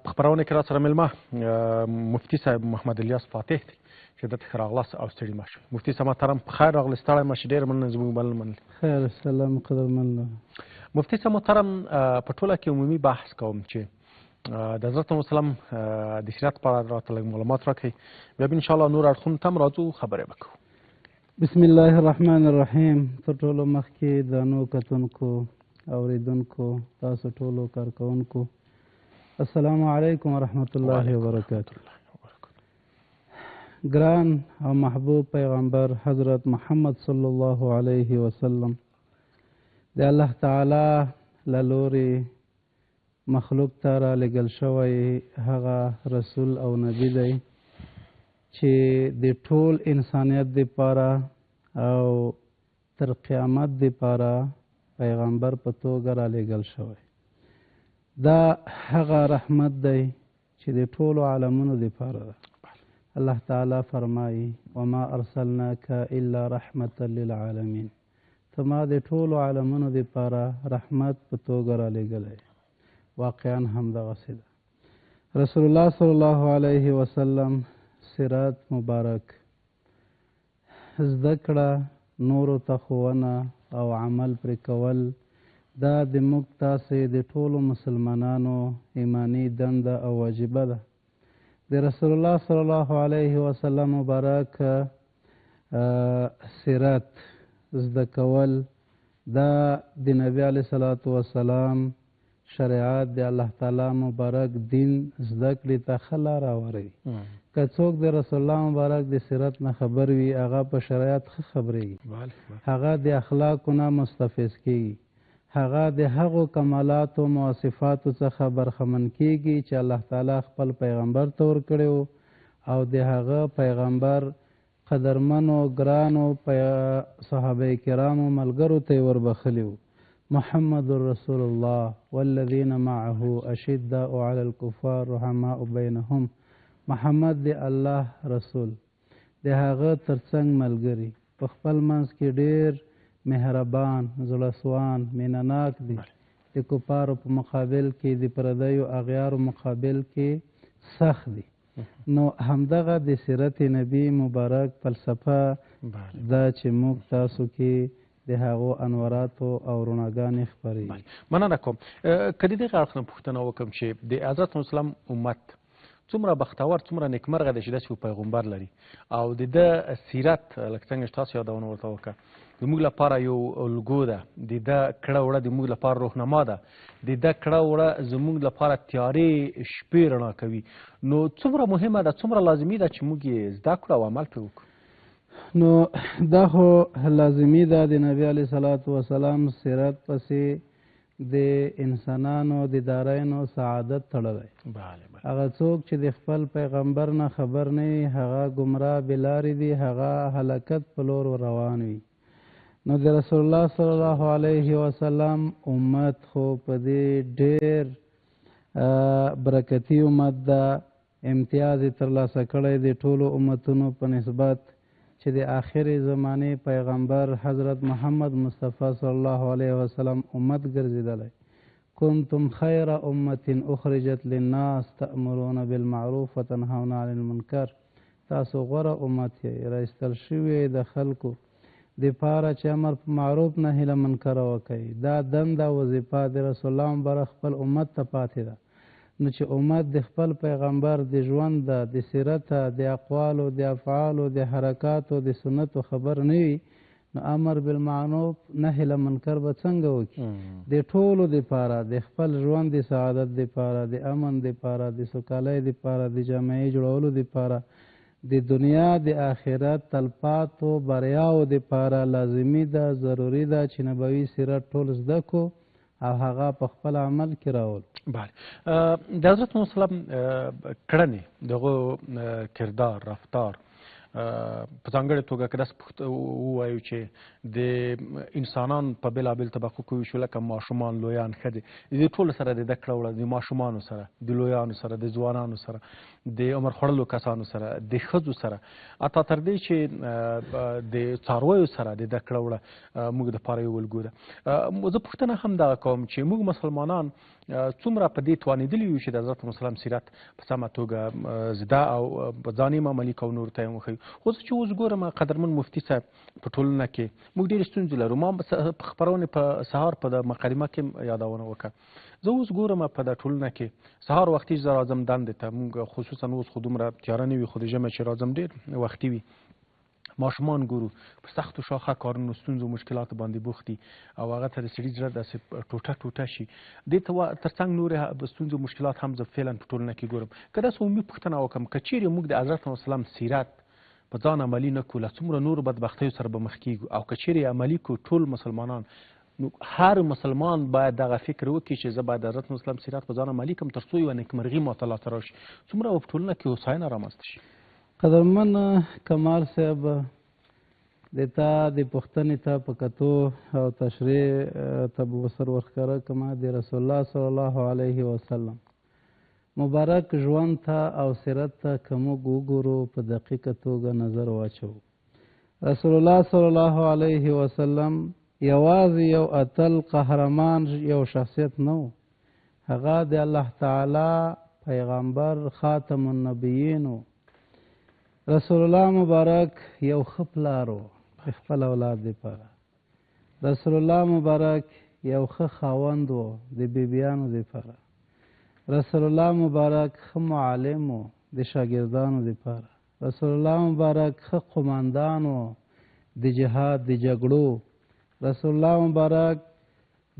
په خپرونه کې را سره مېلمه مفتي صاحب محمد الیاس فاتح دی چې دلته ښه راغلاست او ستړي مه شئ. مفتي صاحب محترم په خیر راغلئ، ستړی مه شئ، ډېره مننه زموږ بلنه منلې. خیر السلام قدرمن. مفتي صاحب محترم په ټوله کې عمومي بحث کوم چې د حضرت محمد وسلم د سیرت په اړه راته لږ معلومات راکړئ، بیا به انشاءالله نور اړخونو ته هم راځو، خبرې به کوو. بسم الله الرحمن الرحیم. تر ټولو مخکې درنو کتونکو اوریدونکو تاسو ټولو کارکوونکو السلام علیکم ورحمت الله وبرکاته. ګران او محبوب پیغمبر حضرت محمد صلی الله علیه وسلم د الله تعالی له لورې مخلوق ته رالېږل شوی هغه رسول او نبی دی چې د ټول انسانیت دپاره او تر قیامت دپاره پیغمبر په توګه رالېږل شوی. دا هغه رحمت دی چې د ټولو عالمونو دپاره ده. الله تعالی فرمایي وما ارسلناک الا رحمة للعالمین، ته ما د ټولو عالمونو دپاره رحمت په توګه رالېږلی. واقعا همدغسې ده. رسول الله صلی الله علیه وسلم سیرت مبارک زده کړه، نورو ته ښوونه او عمل پرې کول دا د موږ تاسې د ټولو مسلمانانو ایمانی دنده او واجبه ده. د رسول الله صلی الله علیه وسلم مبارک سیرت زده کول دا د نبی علیه صلوات وسلام شریعت د الله تعالی مبارک دین زده کړې ته ښه لاره هواروي. که څوک د رسول الله مبارک د سیرت نه خبر وي هغه په شریعت ښه خبرېږي، هغه د اخلاقو نه مستفیض کېږي، هغه د هغو کمالاتو مواصفاتو څخه برخمن کېږي چې الله تعالی خپل پیغمبر ته ورکړی و او د هغه پیغمبر قدرمنو ګرانو صحابه کرامو ملګرو ته یې وربخلي و. محمد رسول الله والذین معه اشداء علی الکفار رحماء بینهم. محمد د الله رسول د هغه ترڅنګ ملګري په خپل منځ کې ډېر مهربان زړهسوان مینهناک دي. د کفارو په مقابل کې د پردیو اغیارو مقابل کې سخت دي. نو همدغه د سیرت نبی مبارک فلسفه دا چې موږ تاسو کې د هغو انواراتو او رڼاګانې خپرېږي. مننه کوم. که د دغه اړخ نه پوښتنه وکړم چې د حضرت اسلام امت څومره بختور څومره نیکمرغه دی چې داسې یو پیغمبر لري او د ده سیرت لکه څنګه چې تاسو یادونه ورته وکړه زموږ لپاره یو الګو ده، د ده کړه وړه زموږ لپاره روحنما ده، د ده کړه وړه زموږ لپاره تیارې شپې رڼا کوي. نو څومره مهمه ده، څومره لازمي ده چې موږ یې زده کړو او عمل پرې وکړو؟ نو دا خو لازمي ده. د نبی علیه صلات وسلام سیرت پسې د انسانانو د دارینو سعادت تړلی. هغه څوک چې د خپل پیغمبر نه خبر نه وي هغه ګمراه بلارې دي، هغه هلاکت په لور روان وي. نو د رسول الله صلی الله علیه وسلم امت خو په دې ډېر برکتي امت ده. امتیاز یې ترلاسه کړی د ټولو امتونو په نسبت چې د آخرې زمانې پیغمبر حضرت محمد مصطفی صلی الله علیه وسلم امت ګرځېدلی. کنتم خیر امة اخرجت للناس تأمرون بالمعروف وتنهون عن المنکر. تاسو غوره امت یې، رایستل شوي د خلکو دپاره چې امر په معروف نهي له منکره وکوي. دا دنده وظیفه د رسول الله مبارک خپل امت ته پاتې ده. نو چې امت د خپل پیغمبر د ژوند د سیرت د اقوالو د افعالو د حرکاتو د سنتو خبر نه وي نو امر بالمعروف نهي له منکر به څنګه وکړي؟ د ټولو دپاره د خپل ژوند د سعادت دپاره د امن دپاره د سوکالۍ دپاره د جامعې جوړولو دپاره د دنیا د آخرت تلپاتو بریاو دپاره لازمي ده، ضروري ده چې نبوي سیرت ټول زده کړو او هغه په خپل عمل کې راول. بله. د حضرت محمد صلی الله علیه وسلم کړنې دغه کردار رفتار په ځانګړې توګه که داسې ووایو چې د انسانان په بېلابېل طبقو کې ویشو لکه ماشومان لویان ښځې د دې ټولو سره د ده کړه وړه د ماشومانو سره د لویانو سره د ځوانانو سره د عمر خوړلو کسانو سره د ښځو سره حتی تر دې چې د څارویو سره د ده کړه وړه موږ دپاره یو الګو ده. زه پوښتنه هم دغه کوم چې موږ مسلمانان څومره په دې توانېدلي یو چې د حضرت محمد سیرت په سمه توګه زده او په ځان یې عملي کوو، نورو ته یې وښیو. خو زه چې اوس ګورم قدرمن مفتي صاحب په ټولنه کې موږ ډېرې ستونزې لرو. ما په خپرونې په سهار په د مقدمه کې یادونه وکړه. زه اوس ګورم په د ټولنه کې سهار وختي زه راځم دندې ته، موږ خصوصا اوس خو دومره تیاره نه وي، خو د ژمي چې راځم ډېر وختي وي. ماشومان ګورو په سختو شاخه کارونو ستونزو مشکلاتو باندې بوخت دي او هغه ته د سړي زړه داسې ټوټه ټوټه شي. دې ته تر څنګ نورې ستونزو مشکلات هم زه فعلا په ټولنه کې ګورم. که داسې عمومي پوښتنه وکړم که چیرې موږ د حضرت محمد سیرت په ځان عملي نه کړو له څومره نورو بدبختیو سره به مخ کېږو، او که چیرې عملي کړو ټول مسلمانان، نو هر مسلمان باید دغه فکر وکړي چې زه باید د حضرت محمد سیرت په ځان عملي کړم تر څو یوه نیکمرغي ماته لاسته راشي، څومره به په ټولنه کې هوساینه رامنځته شي. قدرمن کمال صاحب، د تا د پوښتنې ته په کتو او تشریح ته به ورسره ورښکاره کړمه د رسول الله صلی الله علیه وسلم مبارک ژوند ته او سیرت ته که موږ وګورو په دقیقه توګه نظر واچوو. رسول الله صلی الله علیه وسلم یوازې یو اتل قهرمان یو شخصیت نه و، هغه د الله تعالی پیغمبر خاتم النبیین و. رسول الله مبارک یو ښه پلار و د خپل اولاد دپاره. رسول الله مبارک یو ښه خاوند و د بیبیانو دپاره. رسول الله مبارک ښه معلم و د شاګردانو دپاره. رسول الله مبارک ښه قماندان و د جهاد د جګړو. رسول الله مبارک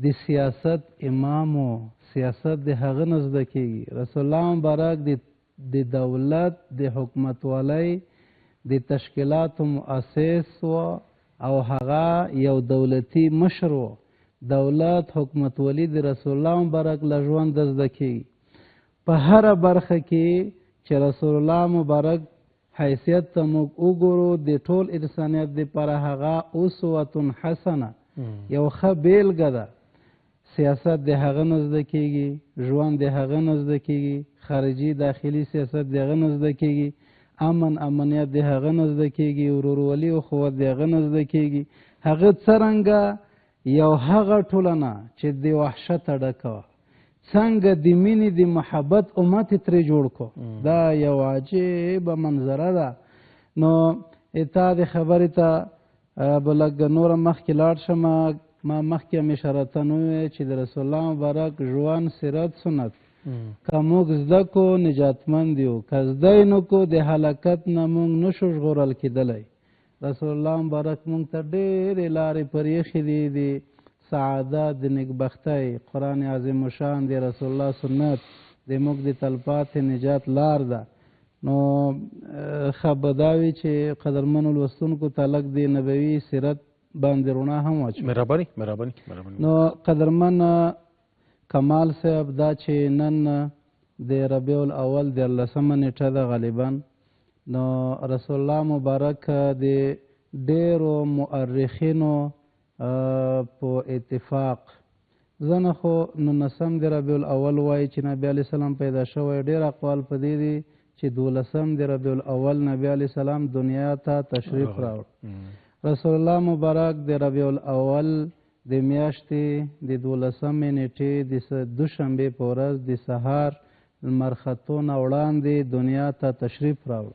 د سیاست امام و، سیاست د هغه نه زده کېږي. رسول الله مبارک د دولت د حکومتوالۍ د تشکیلاتو مؤسس و او هغه یو دولتي مشر و. دولت حکومتولي د رسول الله مبارک له ژونده زده کېږي. په هره برخه کې چې رسول الله مبارک حیثیت ته موږ وګورو د ټول انسانیت دپاره هغه اسوة حسنه یو ښه بیلګه ده. سیاست د هغه نه زده کېږي، ژوند د هغه نه زده کېږي، خارجي داخلي سیاست د هغه نه زده کېږي، امنیت د هغه نه زده کېږي، ورورولي او اخوت د هغه نه زده کېږي. هغه څرنګه یو هغه ټولنه چې د وحشته ډکه وه، څنګه د مینې د محبت امت یې ترې جوړ کړو. دا یو عجیبه منظره ده. نو تا د خبرې ته به لږ نوره مخکې لاړ شم. ما مخکې هم اشارتن وویل چې د رسول الله مبارک ژوند سیرت سنت که موږ زده کو نجاتمند یو، که زده یې نه کو د هلاکت نه موږ نشو ژغورل کېدلی. رسول الله مبارک موږ ته ډېرې لارې پرېښې دي د سعادت د نیکبختۍ. قرآن عظیم شان د رسول الله سنت د موږ د تلپاتې نجات لار ده. نو ښه به دا وي چې قدرمنو لوستونکو ته لږ د نبوي سیرت باندې رڼا هم واچوو. مهرباني. نو قدرمن کمال صاحب، دا چې نن د ربیع الاول 14مه نیټه ده غالبا، نو رسول الله مبارک د ډېرو مؤرخینو په اتفاق، ځنه خو 19 د ربیع الاول وایي چې نبی علیه السلام پیدا شوی، ډېر اقوال په دې دي چې 12 د ربیع الاول نبی علیه السلام دنیا ته تشریف راوړ. رسول الله مبارک د ربیع الاول د میاشتې د 12مې نیټې د دوشنبې په ورځ د سهار لمر ختو نه وړاندې دنیا ته تشریف راوړ.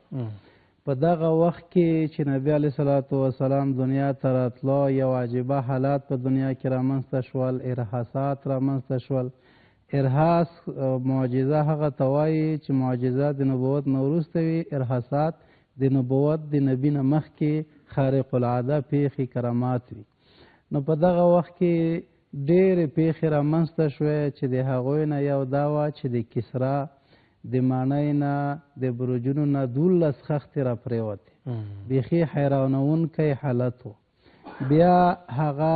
په دغه وخت کې چې نبی علیه صلات وسلام دنیا ته راتلو، یو عجیبه حالات په دنیا کې رامنځته شول، ارهاسات رامنځته شول. ارهاس معجزه هغه ته وایي چې معجزه د نبوت نه وروسته وي، ارهاسات د نبوت د نبي نه مخکې خارق العاده پیښې کرامات وي. نو په دغه وخت کې ډېرې پیښې رامنځته شوې چې د هغوی نه یو دا وه چې د کسرا د ماڼۍ نه د برجونو نه 12 خښتې راپرېوتې. بیخي حیرانوونکی حالت و. بیا هغه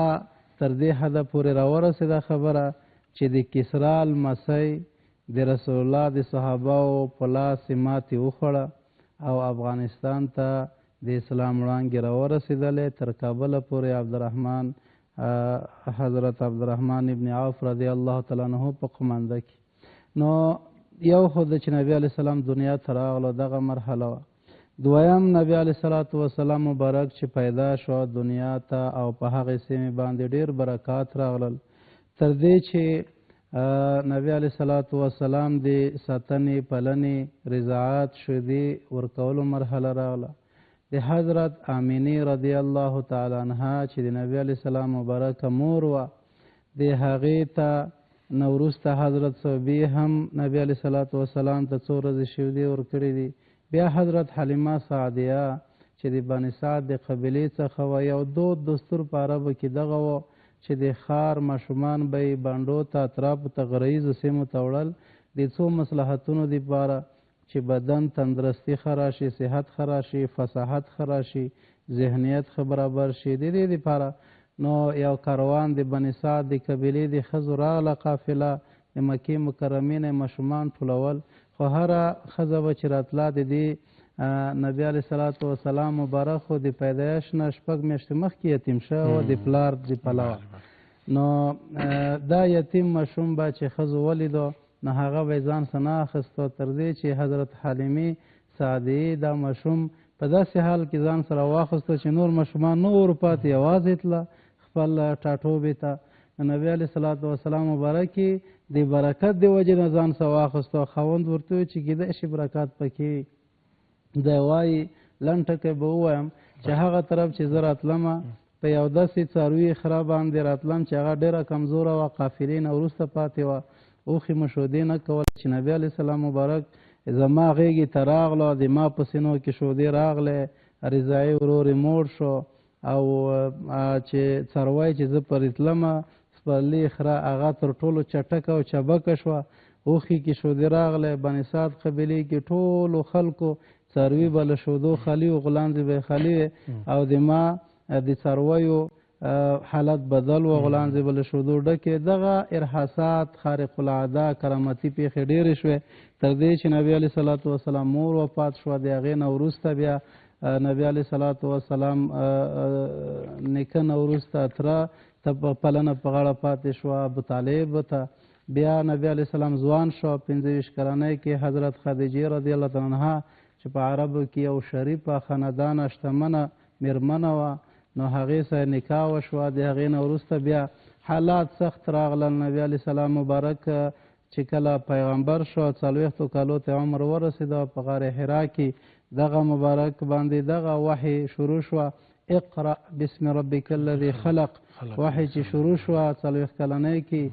تر دې حده پورې راورسېده خبره چې د کسرا لمسی د رسول الله د صحابهو په لاس یې ماتې وخوړه او افغانستان ته د اسلام وړانګې راورسېدلې. تر کابله پورې حضرت عبدالرحمن ابن عوف رضی الله تعالی عنه په قمانده کې. نو یو خو د چې نبی علیه السلام دنیا ته راغلو دغه مرحله وه. دویم نبی علیه صلات وسلام مبارک چې پیدا شو دنیا ته او په هغې سیمې باندې ډېر برکات راغلل، تر دې چې نبی علیه الصلاة والسلام د ساتنې پلنې رضاعت شیدې ورکولو مرحله راغله. د حضرت آمینې رضی الله تعالی عنها چې د نبی علیه السلام مبارکه مور وه، د هغې ته نه وروسته حضرت صوبې هم نبی علیه الصلاة والسلام ته څو ورځې شیدې ورکړې دي. بیا حضرت حلیمه سعدیه چې د بني سعد د قبیلې څخه وه، یو دود دستور په عربو کې دغه و چې د ښار ماشومان به یې بانډو ته اطرافو ته غریزو سیمو ته وړل د څو مصلحتونو دپاره چې بدن تندرستي ښه راشي، صحت ښه راشي، فصاحت ښه راشي، ذهنیت ښه برابر شي. د دې دپاره نو یو کاروان د بني سعد د قبیلې د ښځو راغله قافله د مکې مکرمې نه ماشومان ټولول. خو هره ښځه به چې راتله د دې نبی علیه الصلاة والسلام مبارک خو د پیدایش نه 6 میاشتې مخکې یتیم شوی و د پلار د پلوه. نو دا یتیم ماشوم به چې ښځو ولیدو نو هغه به یې ځان سره نه اخیستو تر دې چې حضرت حلیمې سعدیې دا ماشوم په داسې حال کې ځان سره واخیستو چې نور ماشومان نه ور پاتې، یوازې تله خپل ټاټوبې ته. نبی علیه الصلاة والسلام مبارک یې د برکت د وجې نه ځان سره واخیستو. خاوند ورته وویل چې کیدای شي برکات پکې وي. دی وایي لنډ ټکی به ووایم چې هغه طرف چې زه راتلمه په یو داسې څاروي خره باندې راتلم چې هغه ډېره کمزوره وه، قافلې نه وروسته پاتې وه، اوښې مو شودې نه کول. چې نبی علیه السلام مبارک زما غېږې ته راغله، د ما په سینو کې شودې راغلی، رضاعي ورور یې موړ شو، او چې څاروی چې زه پرې تلمه سپرلي خره هغه تر ټولو چټکه او چبکه شوه، اوښې کې شودې راغلی. بني سعد قبیلې کې ټولو خلکو څاروي به له شودو خالي و، غلانځې به یې خالي وې، او د ما د څارویو حالت بدل و، غلانځې به له شودو ډکې. دغه ارحاسات خارق العاده کرامتي پیښې ډېرې شوې تر دې چې نبی علیه الصلاة والسلام مور وفات شوه. د هغې نه وروسته بیا نبی علیه الصلاة والسلام نیکه نه وروسته تره ته پلنه په غاړه پاتې شوه ابوطالب ته. بیا نبی علیه السلام ځوان شو، 25 کلنۍ کې حضرت خدیجې رضی الله تعالی عنها چې په عربو کې یو شریفه خاندانه شتمنه میرمنه وه، نو هغې سره نکاح وشوه. د هغې نه وروسته بیا حالات سخت راغلل. نبی علیه السلام مبارک چې کله پیغمبر شو 40 کالو ته عمر ورسېده، په غار حرا کې دغه مبارک باندې دغه وحی شروع شوه، اقرأ بسم ربک الذي خلق. وحی چې شروع شوه 40 کلنۍ کې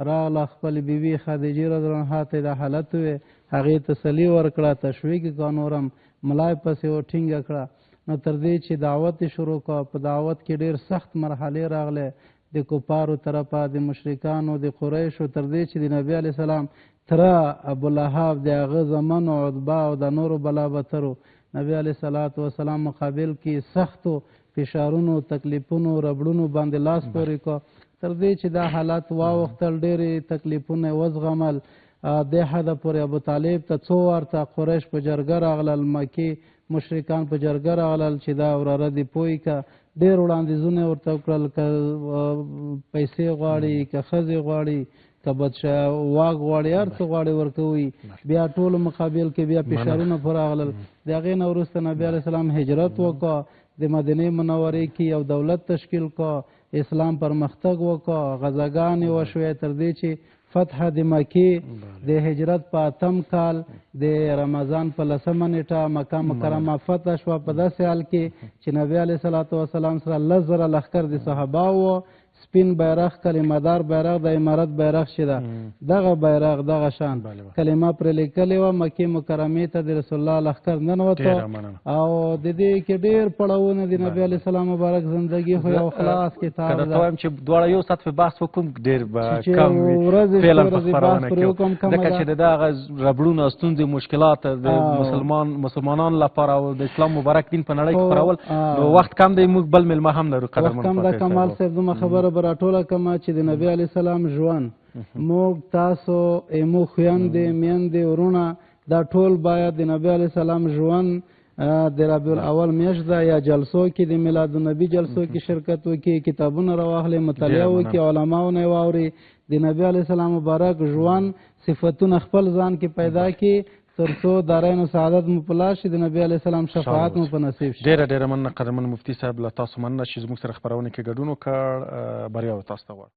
راغله، خپل بیبي خدیجې رضی الله عنها ته دا حالت وې، هغې تسلي ورکړه، تشویق یې کړه، نورم ملای پسې ټینګه کړه. نو تر دې چې دعوت یې شروع کړه، په دعوت کې ډېر سخت مرحلې راغلې د کفارو طرفه، د مشرکانو، د قریشو، تر دې چې د نبي علیه السلام تره ابولهب، د هغه زمنو عتبه او د نورو بلابترو نبی علیه الصلاة والسلام مقابل کې سختو فشارونو، تکلیفونو، ربړونو باندې لاس پورې کړه، تر دې چې دا حالات واوښتل، ډېرې تکلیفونه یې وزغمل. دې حده پورې ابوطالب ته څو ورته قریش په جرګه راغلل، مکې مشرکان په جرګه راغلل چې دا وراره دې پوه که ډېر وړاندیزونه یې ورته وکړل، که پیسې غواړي، که ښځې غواړي، که واک غواړي، هر څه غواړي ورکوي. بیا ټولو مقابل کې بیا فشارونه پر راغلل. د هغې نه وروسته نبي علیه السلام هجرت وکړه، د مدینې منورې کې یو دولت تشکیل کړه، اسلام پرمختګ وکړه، غزاګانې وشوې تر دې چې فتح د مکې د هجرت په 8م کال د رمضان په 10مه نیټه مکه مکرمه فتح شوه. په داسې حال کې چې نبی علیه الصلاة والسلام سره 10,000 لښکر د صحابه وو. سپین بیرغ، کلمه دار بیرغ، د امارت بیرغ چې ده، دغه بیرغ دغه شان کلمه پرې لیکلې وه. مکې مکرمې ته د رسول الله لښکر ننوته، او د دې کې ډېر پړاوونه د نبي علیه السلام مبارک زندګي خو یو خلاص کتاب ده. وایم چې دواړه یو ساعت په بحث وکړم ډېر به کم وي، فعلا په خپرونه کې ځکه چې د دغه ربړونه، ستونزې، مشکلات د مسلمانانو لپاره او د اسلام مبارک دین په نړۍ کې خپرول، نو وخت کم دی. موږ بل میلمه هم لرو. وخت کم ده. کمال صاحب دومره خبره به راټوله کړمه چې د نبي علیه السلام ژوند موږ تاسو ایمو خویندې، میندې، ورونه، دا ټول باید د نبي علیه السلام ژوند د ربیع الاول میاشت ده یا جلسو کې د میلاد النبي جلسو کې شرکت وکړي، کتابونه راواخلي، مطالعه وکړي، علماونه یې واوري، د نبي علیه السلام مبارک ژوند صفتونه خپل ځان کې پیدا کړي، تر څو دارین سعادت مو په لاس شي، د نبي علیه السلام شفاعت مو په نصیب شي. ډېره ډېره مننه قدرمن مفتي صاحب، له تاسو مننه چې زموږ سره خپرونه کې ګډون وکړ. بریا و تاسو ته غواړم.